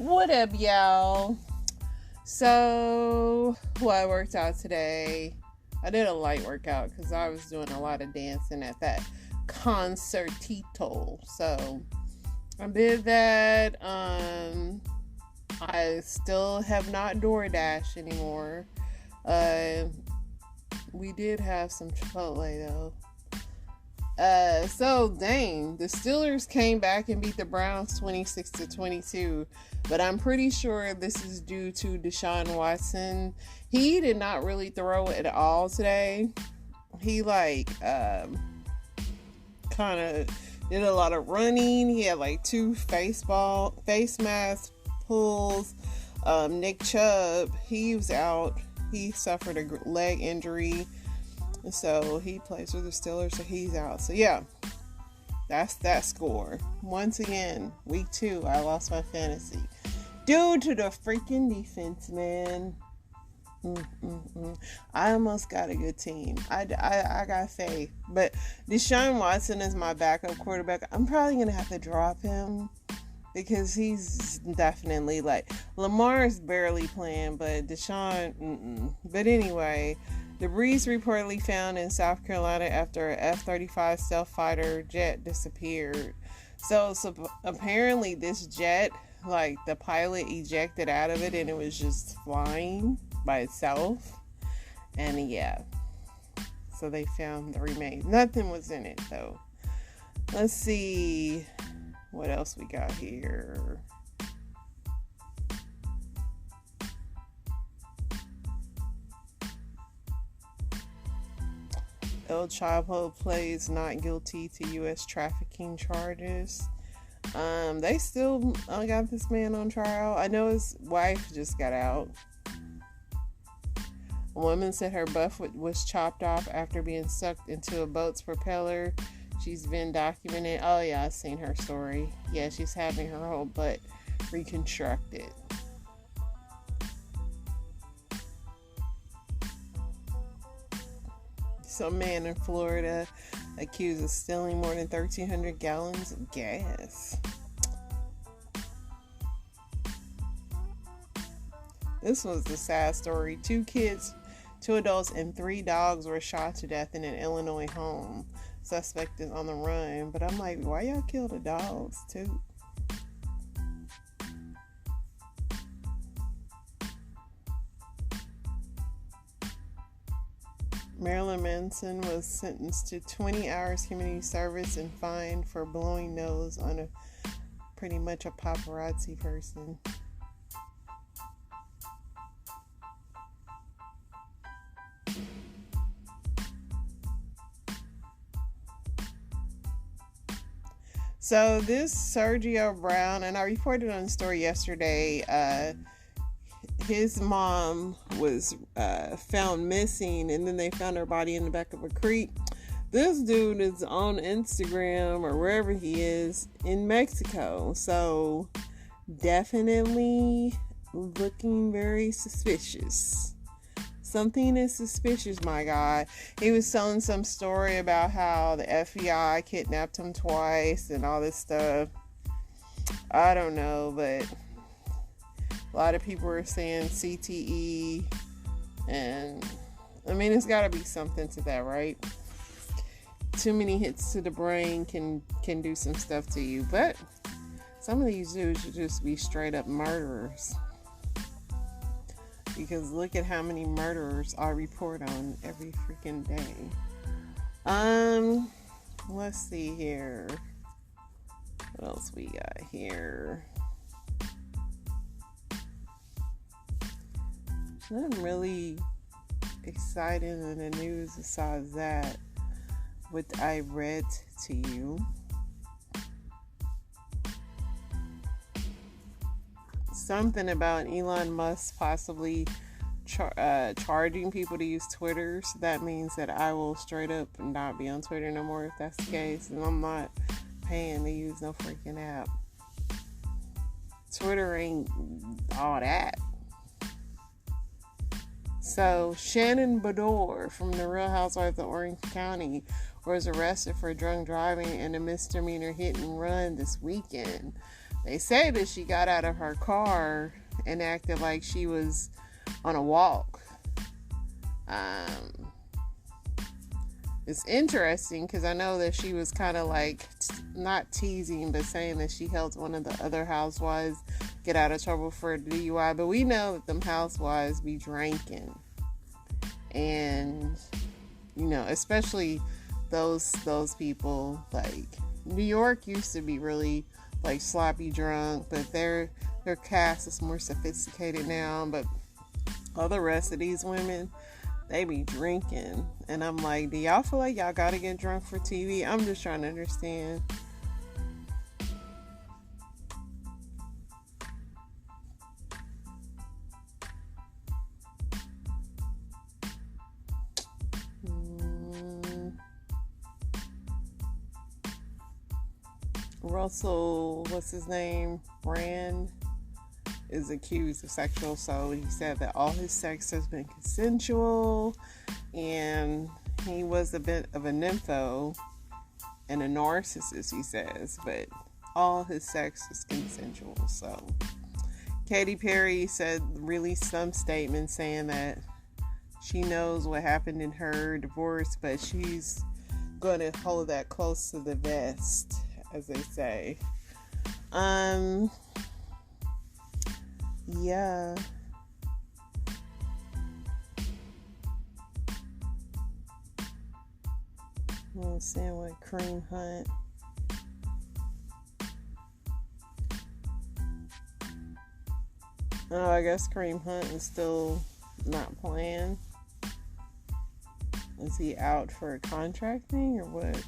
What up, y'all? So, I worked out today. I did a light workout because I was doing a lot of dancing at that concertito. So, I did that. I still have not DoorDash anymore. We did have some Chipotle though. The Steelers came back and beat the Browns 26-22, but I'm pretty sure this is due to Deshaun Watson. He did not really throw at all today. He kind of did a lot of running. He had 2 face mask pulls. Nick Chubb, he was out. He suffered a leg injury. So he plays for the Steelers, so he's out. So yeah, that's that score. Once again, week 2, I lost my fantasy due to the freaking defense, man. I almost got a good team. I got faith, but Deshaun Watson is my backup quarterback. I'm probably gonna have to drop him because he's definitely Lamar is barely playing, but Deshaun. But anyway. Debris reportedly found in South Carolina after an F-35 stealth fighter jet disappeared. So apparently this jet, the pilot ejected out of it and it was just flying by itself. And yeah, so they found the remains. Nothing was in it though. Let's see what else we got here. El Chapo pleads not guilty to U.S. trafficking charges. They still got this man on trial. I know his wife just got out. A woman said her butt was chopped off after being sucked into a boat's propeller. She's been documented. Oh yeah, I've seen her story. Yeah, she's having her whole butt reconstructed. Some man in Florida accused of stealing more than 1,300 gallons of gas. This was a sad story. 2 kids, 2 adults, and 3 dogs were shot to death in an Illinois home. Suspect is on the run. But I'm like, why y'all kill the dogs too? Marilyn Manson was sentenced to 20 hours community service and fined for blowing nose on pretty much a paparazzi person. So this Sergio Brown, and I reported on the story yesterday, his mom was found missing, and then they found her body in the back of a creek. This dude is on Instagram or wherever he is in Mexico, so definitely looking very suspicious. Something is suspicious, my guy. He was telling some story about how the FBI kidnapped him twice and all this stuff. I don't know, but a lot of people are saying CTE, and I mean, it's got to be something to that, right? Too many hits to the brain can do some stuff to you, but some of these dudes should just be straight up murderers. Because look at how many murderers I report on every freaking day. Let's see here. What else we got here? Nothing really exciting in the news besides that, what I read to you. Something about Elon Musk possibly charging people to use Twitter. So that means that I will straight up not be on Twitter no more if that's the case. And I'm not paying to use no freaking app. Twitter ain't all that. So Shannon Bador from the Real Housewives of Orange County was arrested for drunk driving and a misdemeanor hit and run this weekend. They say that she got out of her car and acted like she was on a walk. It's interesting because I know that she was kind of like, not teasing, but saying that she helped one of the other housewives get out of trouble for a DUI. But we know that them housewives be drinking. And, especially those people, like, New York used to be really, like, sloppy drunk, but their cast is more sophisticated now. But all the rest of these women, they be drinking. And I'm like, do y'all feel like y'all gotta get drunk for TV? I'm just trying to understand. Russell, what's his name? Brand is accused of sexual assault. He said that all his sex has been consensual, and he was a bit of a nympho and a narcissist, he says, but all his sex is consensual. So Katy Perry released some statement saying that she knows what happened in her divorce, but she's going to hold that close to the vest, as they say. Yeah. I'm saying what Kareem Hunt. Oh, I guess Kareem Hunt is still not playing. Is he out for a contract thing or what?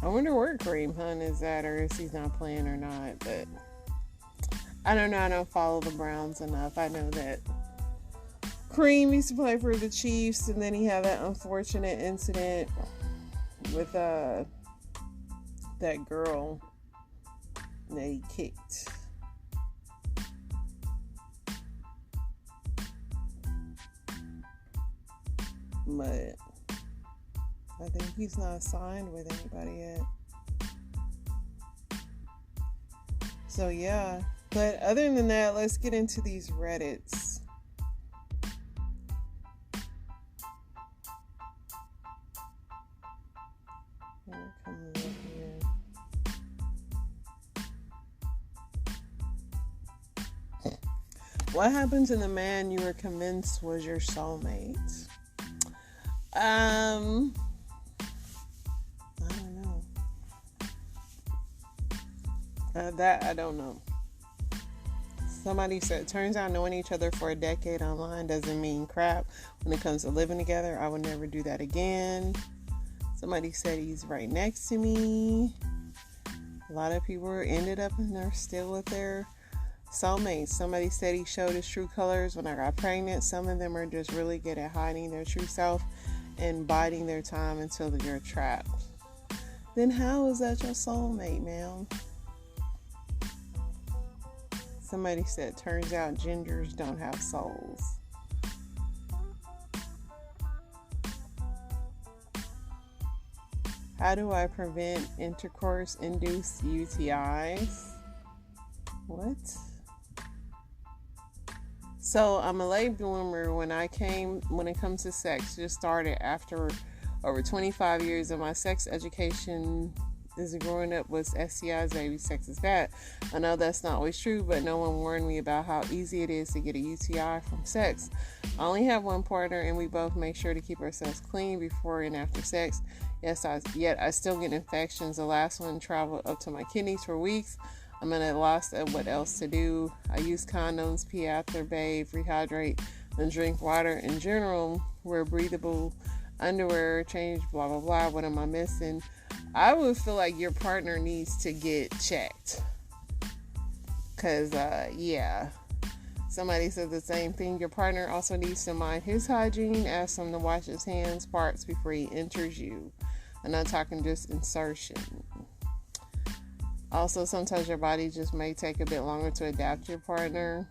I wonder where Kareem Hunt is at, or if he's not playing or not. But I don't know. I don't follow the Browns enough. I know that Kareem used to play for the Chiefs, and then he had that unfortunate incident with that girl that he kicked. But I think he's not signed with anybody yet. So yeah. But other than that, let's get into these Reddits. Coming up here. What happened to the man you were convinced was your soulmate? I don't know. That I don't know. Somebody said, turns out knowing each other for a decade online doesn't mean crap when it comes to living together. I would never do that again. Somebody said he's right next to me. A lot of people ended up and they're still with their soulmates. Somebody said he showed his true colors when I got pregnant. Some of them are just really good at hiding their true self and biding their time until you're trapped. Then how is that your soulmate, man? Somebody said, turns out gingers don't have souls. How do I prevent intercourse-induced UTIs? What? So I'm a late bloomer when it comes to sex. Just started after over 25 years of my sex education is growing up with STIs, baby, sex is bad. I know that's not always true, but no one warned me about how easy it is to get a UTI from sex. I only have one partner, and we both make sure to keep ourselves clean before and after sex. Yet I still get infections. The last one traveled up to my kidneys for weeks. I'm at a loss of what else to do. I use condoms, pee after, bathe, rehydrate, and drink water. In general, wear breathable underwear, change, blah, blah, blah. What am I missing? I would feel like your partner needs to get checked. Because, somebody said the same thing. Your partner also needs to mind his hygiene. Ask him to wash his hands, parts before he enters you. I'm not talking just insertion. Also, sometimes your body just may take a bit longer to adapt to your partner.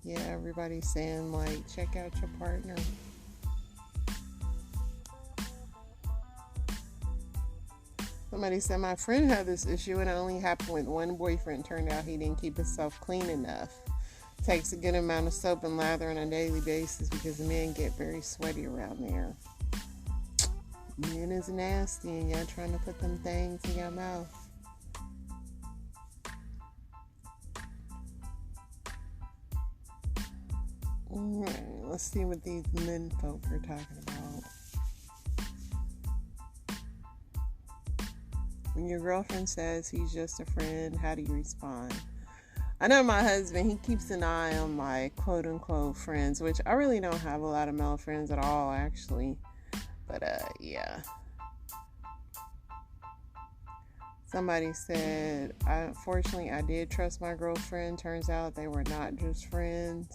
Yeah, everybody's saying, like, check out your partner. Somebody said, my friend had this issue and it only happened with one boyfriend. Turned out he didn't keep himself clean enough. Takes a good amount of soap and lather on a daily basis because men get very sweaty around there. Men is nasty and y'all trying to put them things in your mouth. Alright, let's see what these men folk are talking about. When your girlfriend says he's just a friend, how do you respond? I know my husband, he keeps an eye on my quote-unquote friends, which I really don't have a lot of male friends at all, actually. But, yeah. Somebody said, unfortunately, I did trust my girlfriend. Turns out they were not just friends.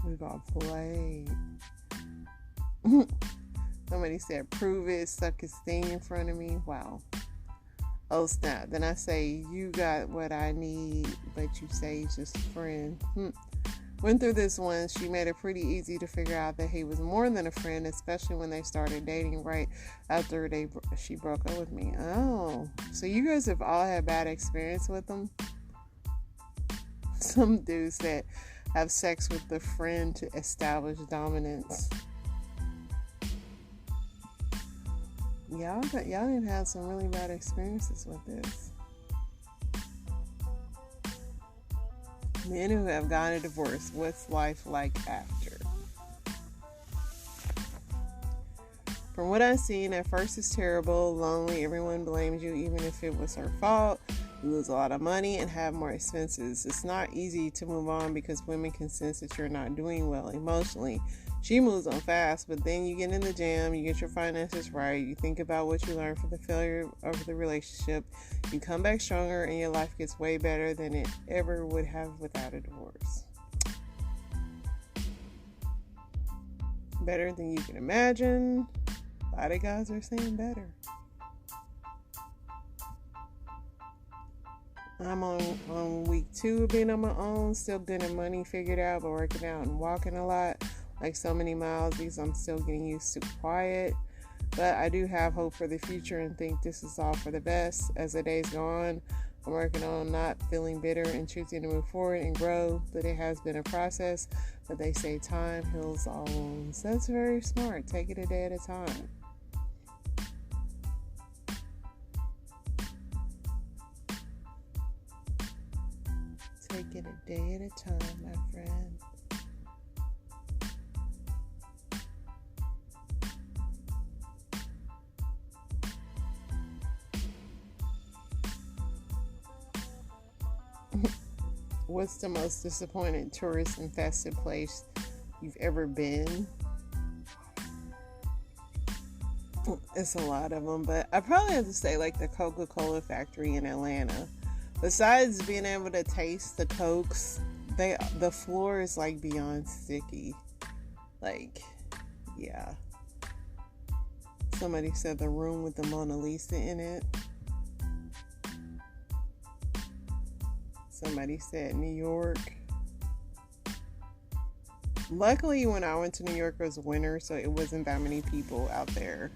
We got played. Somebody said, prove it, suck his thing in front of me. Wow. Oh, snap. Then I say, you got what I need, but you say he's just a friend. Went through this once. She made it pretty easy to figure out that he was more than a friend, especially when they started dating right after she broke up with me. Oh, so you guys have all had bad experience with them? Some dudes that have sex with the friend to establish dominance. Y'all didn't have some really bad experiences with this. Men who have gotten a divorce, what's life like after? From what I've seen, at first it's terrible, lonely, everyone blames you even if it was her fault. You lose a lot of money and have more expenses. It's not easy to move on because women can sense that you're not doing well emotionally. She moves on fast, but then you get in the jam, you get your finances right, you think about what you learned from the failure of the relationship, you come back stronger, and your life gets way better than it ever would have without a divorce. Better than you can imagine. A lot of guys are saying better. I'm on week 2 of being on my own, still getting money figured out, but working out and walking a lot. Like so many miles because I'm still getting used to quiet. But I do have hope for the future and think this is all for the best. As the days go on, I'm working on not feeling bitter and choosing to move forward and grow. But it has been a process. But they say time heals all wounds. That's very smart. Take it a day at a time. Take it a day at a time, my friend. What's the most disappointing tourist-infested place you've ever been? It's a lot of them, but I probably have to say like the Coca-Cola factory in Atlanta. Besides being able to taste the Cokes, the floor is like beyond sticky. Like, yeah. Somebody said the room with the Mona Lisa in it. Somebody said New York. Luckily, when I went to New York, it was winter, so it wasn't that many people out there.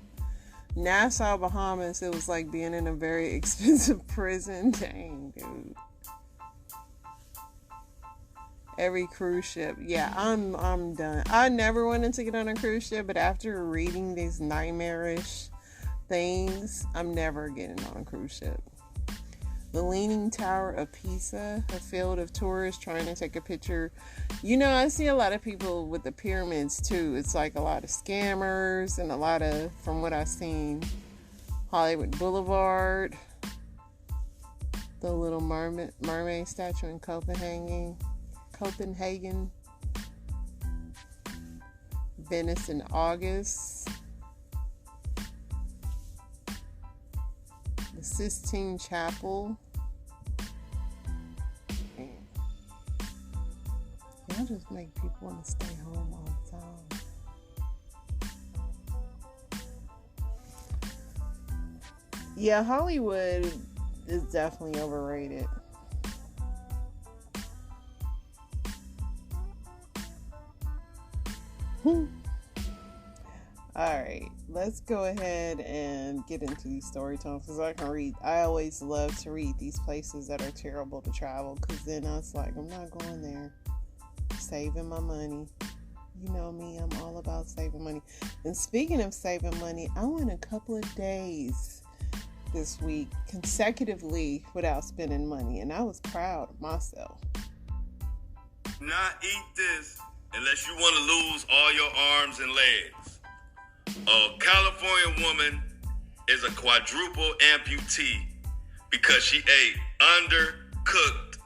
Nassau, Bahamas, it was like being in a very expensive prison. Dang, dude. Every cruise ship. Yeah, I'm done. I never wanted to get on a cruise ship, but after reading these nightmarish things, I'm never getting on a cruise ship. The Leaning Tower of Pisa, a field of tourists trying to take a picture. You know, I see a lot of people with the pyramids too. It's like a lot of scammers and a lot of, from what I've seen, Hollywood Boulevard, the Little Mermaid statue in Copenhagen, Venice in August, the Sistine Chapel. Yeah, I just make people want to stay home all the time. Yeah, Hollywood is definitely overrated. Alright, let's go ahead and get into these story times because I always love to read these places that are terrible to travel because then I was like, I'm not going there. Saving my money. You know me, I'm all about saving money. And speaking of saving money, I went a couple of days this week consecutively without spending money, and I was proud of myself. Not eat this unless you want to lose all your arms and legs. A California woman is a quadruple amputee because she ate undercooked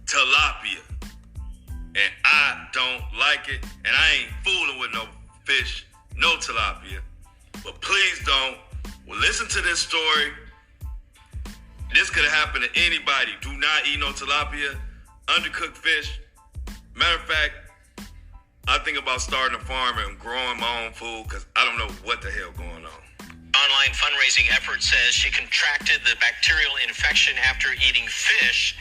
tilapia. And I don't like it, and I ain't fooling with no fish, no tilapia. But please don't. Well, listen to this story. This could have happened to anybody. Do not eat no tilapia, undercooked fish. Matter of fact, I think about starting a farm and growing my own food because I don't know what the hell going on. Online fundraising effort says she contracted the bacterial infection after eating fish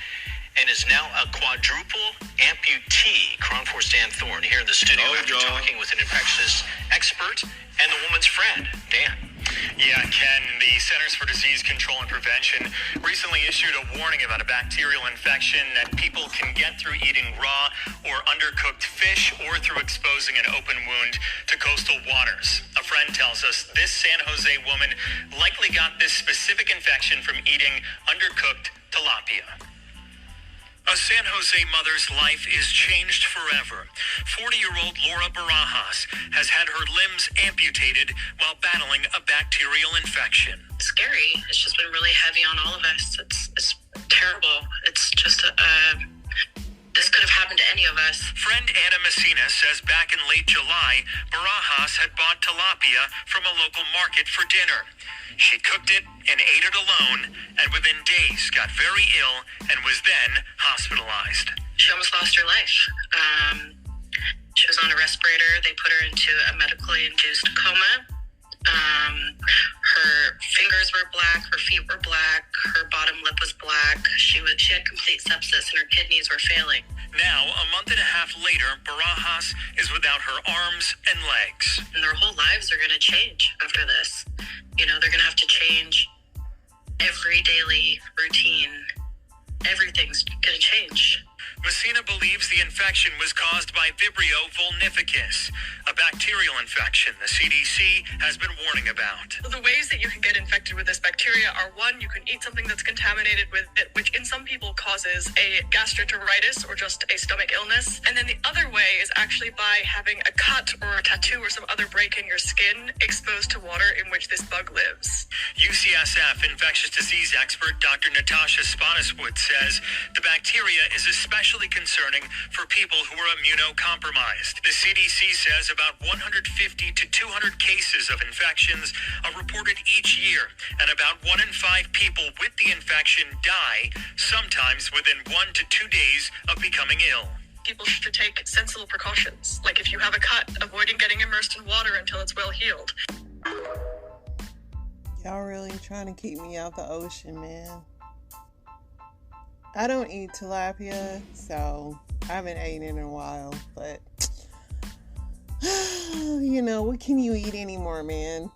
and is now a quadruple amputee. Cron 4 Stan Thorne here in the studio after talking with an infectious expert and the woman's friend, Dan. Yeah, Ken, the Centers for Disease Control and Prevention recently issued a warning about a bacterial infection that people can get through eating raw or undercooked fish or through exposing an open wound to coastal waters. A friend tells us this San Jose woman likely got this specific infection from eating undercooked tilapia. A San Jose mother's life is changed forever. 40-year-old Laura Barajas has had her limbs amputated while battling a bacterial infection. It's scary. It's just been really heavy on all of us. It's terrible. It's just this could have happened to any of us. Friend Anna Messina says back in late July, Barajas had bought tilapia from a local market for dinner. She cooked it and ate it alone, and within days got very ill and was then hospitalized. She almost lost her life. She was on a respirator. They put her into a medically induced coma. Her fingers were black, her feet were black, her bottom lip was black. She had complete sepsis and her kidneys were failing. Now, a month and a half later, Barajas is without her arms and legs. And their whole lives are going to change after this. You know, they're going to have to change every daily routine. Everything's going to change. Messina believes the infection was caused by Vibrio vulnificus, a bacterial infection the CDC has been warning about. The ways that you can get infected with this bacteria are, one, you can eat something that's contaminated with it, which in some people causes a gastroenteritis or just a stomach illness. And then the other way is actually by having a cut or a tattoo or some other break in your skin exposed to water in which this bug lives. UCSF infectious disease expert Dr. Natasha Spaniswood says the bacteria is especially concerning for people who are immunocompromised. The CDC says about 150 to 200 cases of infections are reported each year, and about 1 in 5 people with the infection die, sometimes within 1 to 2 days of becoming ill. People should take sensible precautions, like if you have a cut, avoiding getting immersed in water until it's well healed. Y'all really trying to keep me out the ocean, man. I don't eat tilapia, so I haven't eaten it in a while, but you know, what can you eat anymore, man?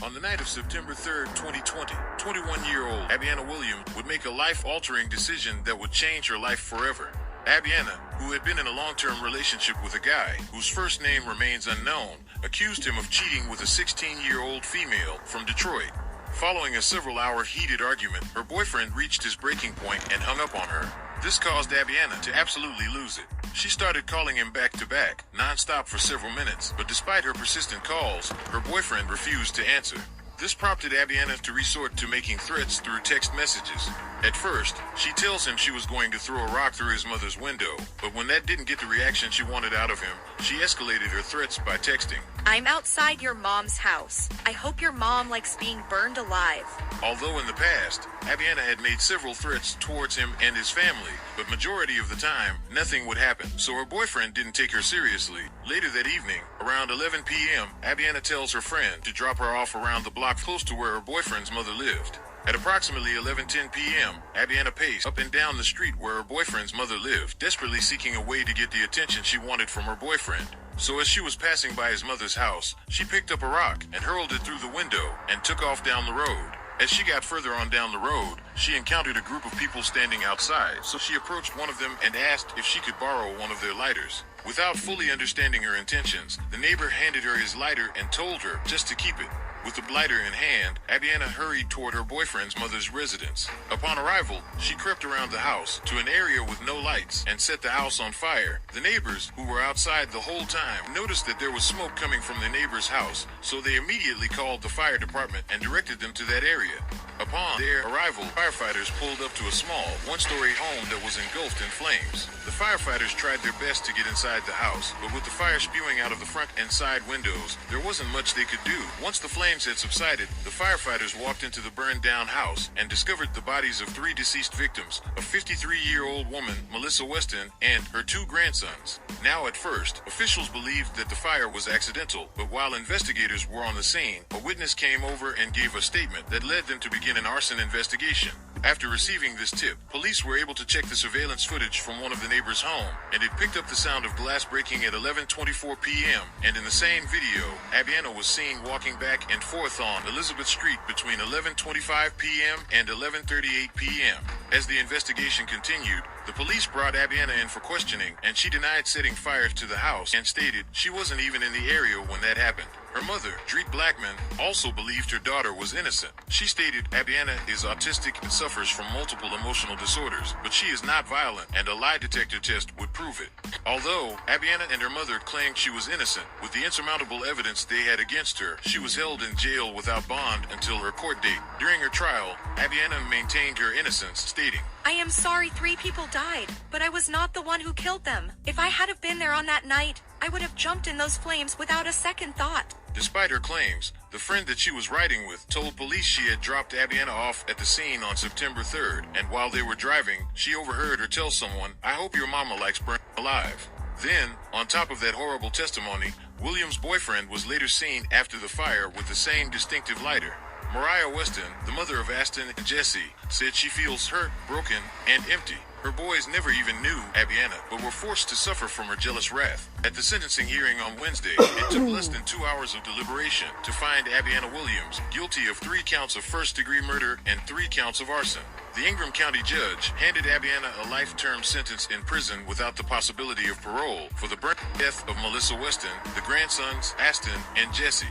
On the night of September 3rd, 2020, 21-year-old Abiana Williams would make a life-altering decision that would change her life forever. Abiana, who had been in a long-term relationship with a guy whose first name remains unknown, accused him of cheating with a 16-year-old female from Detroit. Following a several-hour heated argument, her boyfriend reached his breaking point and hung up on her. This caused Abiana to absolutely lose it. She started calling him back-to-back, non-stop for several minutes, but despite her persistent calls, her boyfriend refused to answer. This prompted Abiana to resort to making threats through text messages. At first, she tells him she was going to throw a rock through his mother's window, but when that didn't get the reaction she wanted out of him, she escalated her threats by texting, "I'm outside your mom's house. I hope your mom likes being burned alive." Although in the past, Abiana had made several threats towards him and his family, but majority of the time, nothing would happen, so her boyfriend didn't take her seriously. Later that evening, around 11 p.m., Abiana tells her friend to drop her off around the block close to where her boyfriend's mother lived. At approximately 11:10 p.m., Abiana paced up and down the street where her boyfriend's mother lived, desperately seeking a way to get the attention she wanted from her boyfriend. So as she was passing by his mother's house, she picked up a rock and hurled it through the window and took off down the road. As she got further on down the road, she encountered a group of people standing outside, so she approached one of them and asked if she could borrow one of their lighters. Without fully understanding her intentions, the neighbor handed her his lighter and told her just to keep it. With the lighter in hand, Abiana hurried toward her boyfriend's mother's residence. Upon arrival, she crept around the house to an area with no lights and set the house on fire. The neighbors, who were outside the whole time, noticed that there was smoke coming from the neighbor's house, so they immediately called the fire department and directed them to that area. Upon their arrival, firefighters pulled up to a small, one-story home that was engulfed in flames. The firefighters tried their best to get inside the house, but with the fire spewing out of the front and side windows, there wasn't much they could do. Once the flames had subsided, the firefighters walked into the burned-down house and discovered the bodies of 3 deceased victims, a 53-year-old woman, Melissa Weston, and her 2 grandsons. Now at first, officials believed that the fire was accidental, but while investigators were on the scene, a witness came over and gave a statement that led them to begin an arson investigation. After receiving this tip, police were able to check the surveillance footage from one of the neighbors' home, and it picked up the sound of glass breaking at 11:24 p.m. And in the same video, Abiana was seen walking back and forth on Elizabeth Street between 11:25 p.m. and 11:38 p.m. As the investigation continued, the police brought Abiana in for questioning, and she denied setting fire to the house and stated she wasn't even in the area when that happened. Her mother, Dreek Blackman, also believed her daughter was innocent. She stated Abiana is autistic and suffers from multiple emotional disorders, but she is not violent, and a lie detector test would prove it. Although Abiana and her mother claimed she was innocent, with the insurmountable evidence they had against her, she was held in jail without bond until her court date. During her trial, Abiana maintained her innocence, stating, "I am sorry 3 people died, but I was not the one who killed them. If I had have been there on that night, I would have jumped in those flames without a second thought." Despite her claims, the friend that she was riding with told police she had dropped Abiana off at the scene on September 3rd, and while they were driving, she overheard her tell someone, "I hope your mama likes burnt alive." Then, on top of that horrible testimony, William's boyfriend was later seen after the fire with the same distinctive lighter. Mariah Weston, the mother of Aston and Jesse, said she feels hurt, broken, and empty. Her boys never even knew Abiana, but were forced to suffer from her jealous wrath. At the sentencing hearing on Wednesday, it took less than 2 hours of deliberation to find Abiana Williams guilty of 3 counts of first-degree murder and 3 counts of arson. The Ingham County judge handed Abiana a life-term sentence in prison without the possibility of parole for the burnt death of Melissa Weston, the grandsons Aston and Jesse.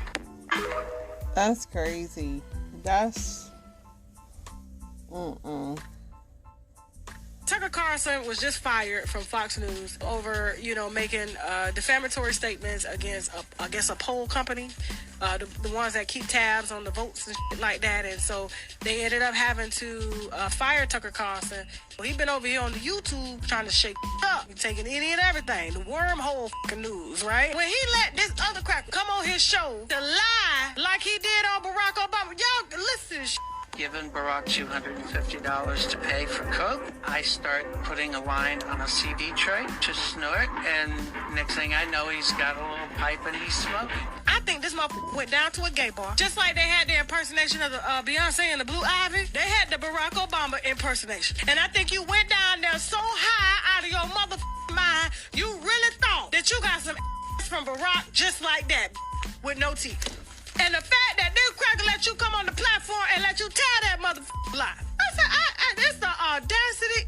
That's crazy. That's... Tucker Carlson was just fired from Fox News over, making defamatory statements against, I guess, a poll company, the ones that keep tabs on the votes and shit like that. And so they ended up having to fire Tucker Carlson. Well, he's been over here on the YouTube trying to shake up, taking any and everything, the wormhole fucking news, right? When he let this other cracker come on his show to lie like he did on Barack Obama, y'all listen to this shit. Given Barack $250 to pay for coke, I start putting a line on a CD tray to snort, and next thing I know, he's got a little pipe and he's smoking. I think this motherfucker went down to a gay bar. Just like they had the impersonation of the Beyonce and the Blue Ivy, they had the Barack Obama impersonation. And I think you went down there so high out of your motherfucking mind, you really thought that you got some from Barack just like that, with no teeth. And the fact that this cracker let you come on the platform and let you tell that motherfucker lie. I said, it's the audacity.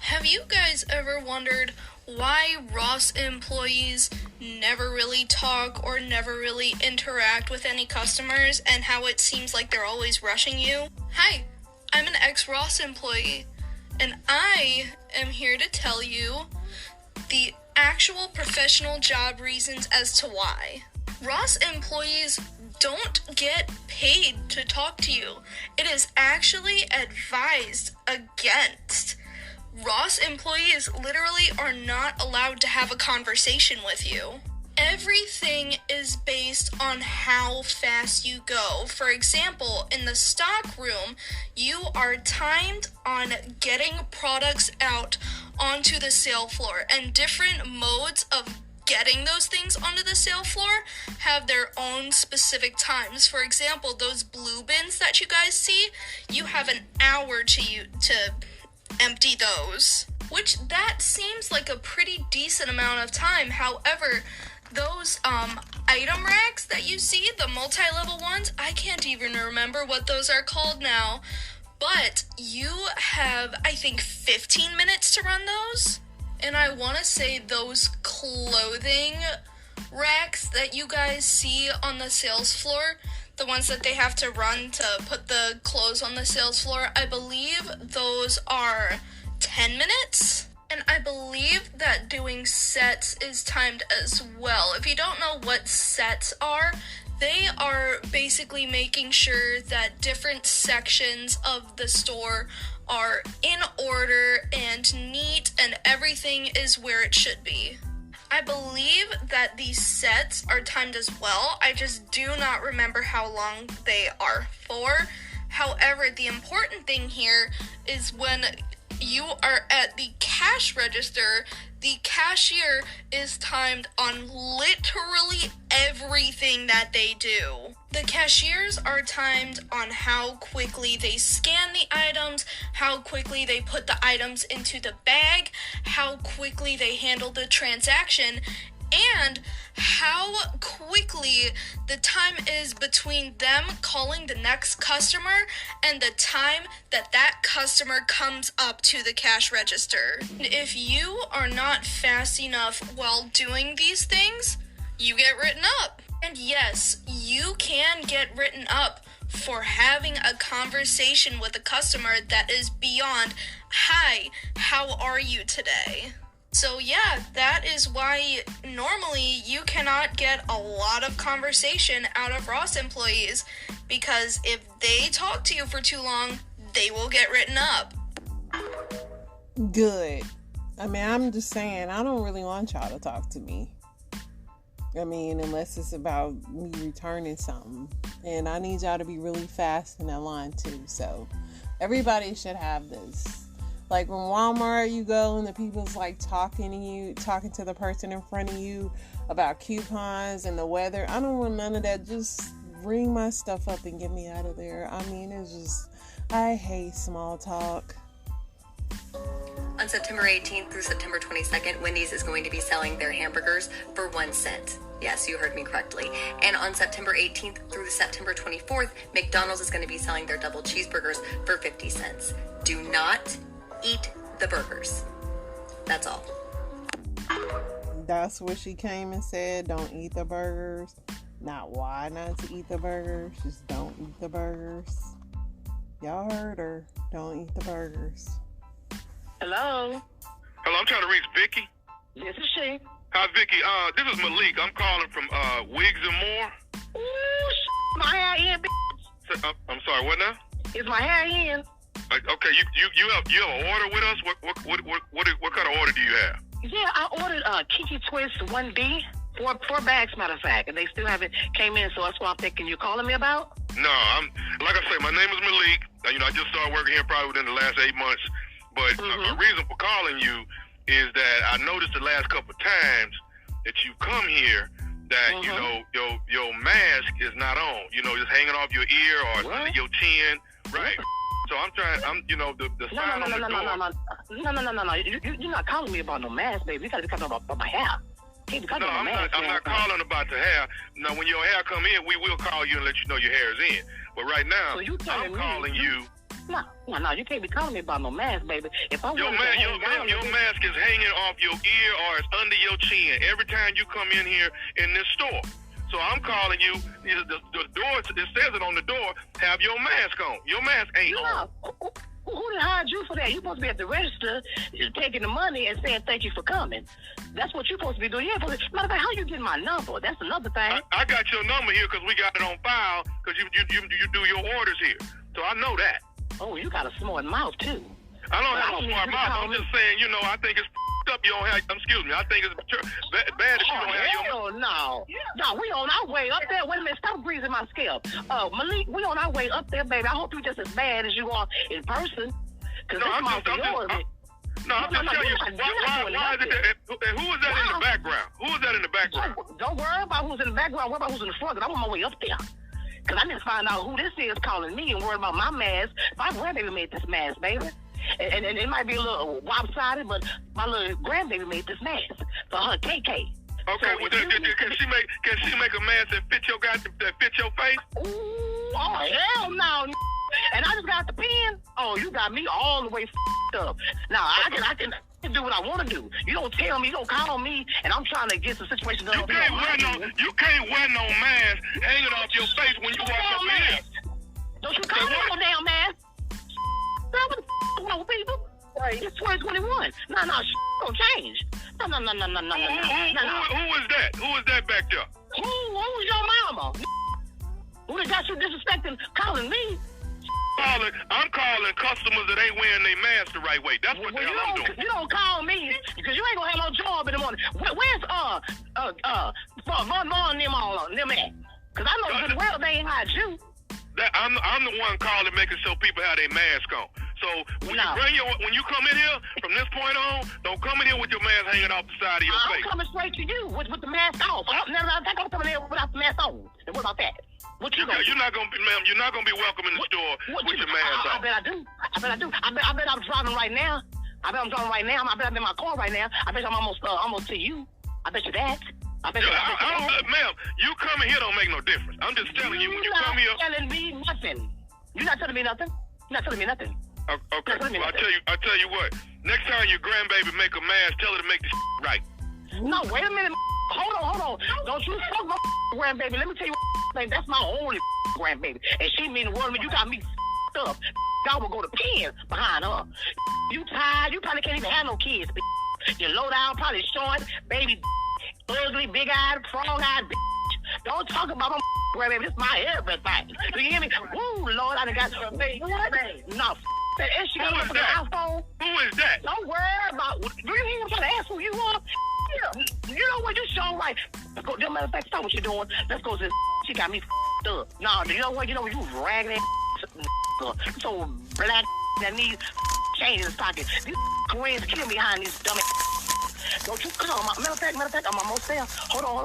Have you guys ever wondered why Ross employees never really talk or never really interact with any customers, and how it seems like they're always rushing you? Hi, I'm an ex-Ross employee, and I am here to tell you the actual professional job reasons as to why. Ross employees don't get paid to talk to you. It is actually advised against. Ross employees literally are not allowed to have a conversation with you. Everything is based on how fast you go. For example, in the stock room, you are timed on getting products out onto the sale floor, and different modes of getting those things onto the sale floor have their own specific times. For example, those blue bins that you guys see, you have an hour to empty those, which that seems like a pretty decent amount of time. However, those item racks that you see, the multi-level ones, I can't even remember what those are called now, but you have, I think, 15 minutes to run those. And I want to say those clothing racks that you guys see on the sales floor, the ones that they have to run to put the clothes on the sales floor, I believe those are 10 minutes. And I believe that doing sets is timed as well. If you don't know what sets are, they are basically making sure that different sections of the store are in order and neat and everything is where it should be. I believe that these sets are timed as well. I just do not remember how long they are for. However, the important thing here is when you are at the cash register, the cashier is timed on literally everything that they do. The cashiers are timed on how quickly they scan the items, how quickly they put the items into the bag, how quickly they handle the transaction, and how quickly the time is between them calling the next customer and the time that that customer comes up to the cash register. If you are not fast enough while doing these things, you get written up. And yes, you can get written up for having a conversation with a customer that is beyond, "Hi, how are you today?" So yeah, that is why normally you cannot get a lot of conversation out of Ross employees, because if they talk to you for too long, they will get written up. Good. I mean, I'm just saying, I don't really want y'all to talk to me. I mean, unless it's about me returning something. And I need y'all to be really fast in that line too. So everybody should have this. Like when Walmart you go and the people's like talking to the person in front of you about coupons and the weather. I don't want none of that. Just ring my stuff up and get me out of there. I mean, it's just, I hate small talk. On September 18th through September 22nd, Wendy's is going to be selling their hamburgers for 1 cent. Yes, you heard me correctly. And on September 18th through September 24th, McDonald's is going to be selling their double cheeseburgers for 50 cents. Do not eat the burgers. That's all. That's what she came and said. Don't eat the burgers. Not why not to eat the burgers. Just don't eat the burgers. Y'all heard her. Don't eat the burgers. Hello. Hello, I'm trying to reach Vicky. This is she. Hi, Vicky. This is Malik. I'm calling from Wigs and More. Ooh, my hair in, bitch. I'm sorry. What now? Is my hair in? Okay, you have an order with us? What kind of order do you have? Yeah, I ordered Kiki Twist 1B, four bags, matter of fact, and they still haven't came in, so that's what I'm thinking you're calling me about? No, like I say, my name is Malik. I just started working here probably within the last 8 months, but a reason for calling you is that I noticed the last couple of times that you come here that, your mask is not on, just hanging off your ear or under your chin, right? So I'm trying, the sign on the door. No. You're not calling me about no mask, baby. You got to be talking about my hair. No, I'm not calling about the hair. Now, when your hair come in, we will call you and let you know your hair is in. But right now, I'm calling you. No, you can't be calling me about no mask, baby. If I your mask is hanging off your ear or it's under your chin every time you come in here in this store. So I'm calling you. The door, it says it on the door, have your mask on. Your mask ain't on. Who did hire you for that? You're supposed to be at the register taking the money and saying thank you for coming. That's what you're supposed to be doing. Matter of fact, how you getting my number? That's another thing. I got your number here because we got it on file because you do your orders here. So I know that. Oh, you got a smart mouth, too. I don't have a smart mouth. I'm just saying, I think it's up. You don't have, excuse me, I think it's bad if you don't have your... No, we on our way up there. Wait a minute, stop greasing my scalp. Malik, we on our way up there, baby. I hope you're just as bad as you are in person. No, I'm just telling you. Why is it that, who is that in the background? Who is that in the background? Don't worry about who's in the background. Worry about who's in the front, because I'm on my way up there. Because I need to find out who this is calling me and worry about my mask. My grandbaby made this mask, baby. And it might be a little lopsided, but my little grandbaby made this mask for her KK. Okay, so well, can she make a mask that fit your face? Ooh, oh hell no! And I just got the pen. Oh, you got me all the way f***ed up. Now I can do what I want to do. You don't tell me. You don't call me, and I'm trying to get some situation done. You can't wear no mask hanging off your face when you walk up in. Don't you call me no damn mask? No, people. It's 2021. No, don't change. No. Who is that? Who is that back there? Who's your mama? Who got you disrespecting calling me? I'm calling customers that ain't wearing their mask the right way. That's what the hell I'm doing. You don't call me because you ain't gonna have no job in the morning. Where's Von them all them at? Because I know good well they ain't hired you. I'm the one calling, making sure people have their mask on. So when you come in here from this point on, don't come in here with your mask hanging off the side of your face. I'm coming straight to you with the mask off. I'm coming in here without the mask on. And what about that? What you gonna do? You're not gonna be welcome in the store with your mask on. I bet I do. I bet I'm driving right now. I bet I'm in my car right now. I bet I'm almost to you. I bet you that. Ma'am, you coming here don't make no difference. I'm just telling you, when you come here... You're not telling me nothing. You're not telling me nothing. You're not telling me nothing. Okay, well, I'll tell you what. Next time your grandbaby make a mask, tell her to make the right. No, wait a minute. Hold on. Don't you fuck my grandbaby. Let me tell you thing. That's my only grandbaby. And she mean the world to me. You got me up. God will go to pen behind her. You tired. You probably can't even have no kids. You low down, probably short, baby, ugly, big-eyed, frog-eyed bitch. Don't talk about my grandbaby. This is my everything. Do you hear me? Woo, Lord, I done got... What? No, that and she got a iPhone. Who is that? Don't worry about... Do you hear him trying to ask who you are? Yeah. You know what? You show right. As a matter of fact, stop what you're doing. Let's go to... She got me up. No, you know what? You ragging that so black that needs change in his pocket. These Koreans killing behind these dumb. Don't you come on. Matter of fact, I'm almost there. Hold on.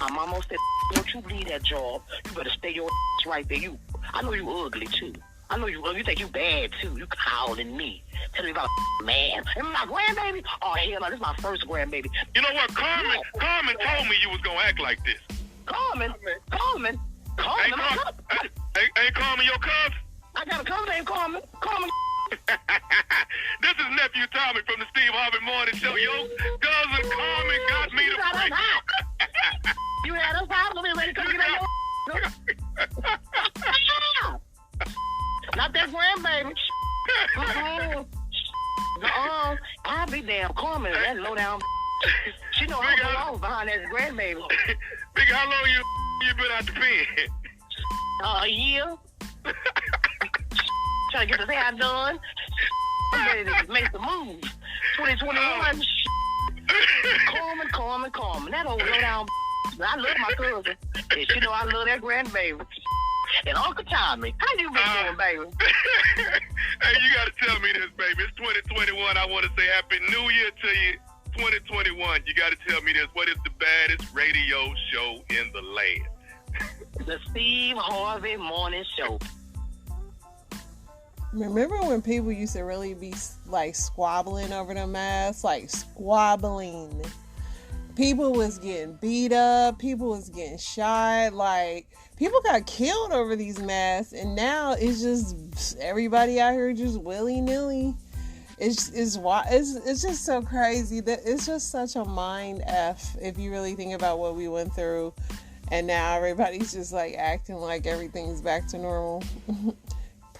I'm almost there. Don't you leave that job. You better stay your right there. I know you ugly too. I know you think you bad too. You calling me. Tell me about a man. And my grandbaby? Oh hell no, this is my first grandbaby. You know what? Carmen told me you was gonna act like this. Carmen. Ain't Carmen your cousin? I got a cousin named Carmen. This is nephew Tommy from the Steve Harvey Morning Show. Yo, cousin Carmen got me to break. You had us out. Let me ready to come get that. Not that grandbaby. I'll be damn Carmen. That low down. She know how to go behind that grandbaby. Big, how long you been out the pen? A year. Trying to get this hair done. I'm ready to make the move. 2021. Carmen. That old low down. I love my cousin. And she know I love that grandbaby. And Uncle Tommy, how you been doing, baby? Hey, you got to tell me this, baby. It's 2021. I want to say Happy New Year to you. 2021. You got to tell me this. What is the baddest radio show in the land? The Steve Harvey Morning Show. Remember when people used to really be like squabbling over the masks? Like squabbling. People was getting beat up. People was getting shot. Like, people got killed over these masks. And now it's just everybody out here just willy-nilly. It's just so crazy. That it's just such a mind F if you really think about what we went through. And now everybody's just like acting like everything's back to normal.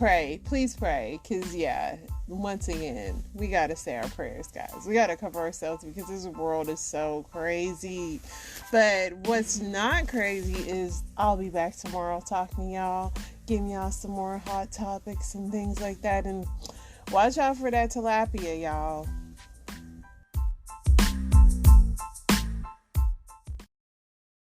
pray. Please pray. Because, yeah, once again, we got to say our prayers, guys. We got to cover ourselves because this world is so crazy. But what's not crazy is I'll be back tomorrow talking to y'all, giving y'all some more hot topics and things like that. And watch out for that tilapia, y'all.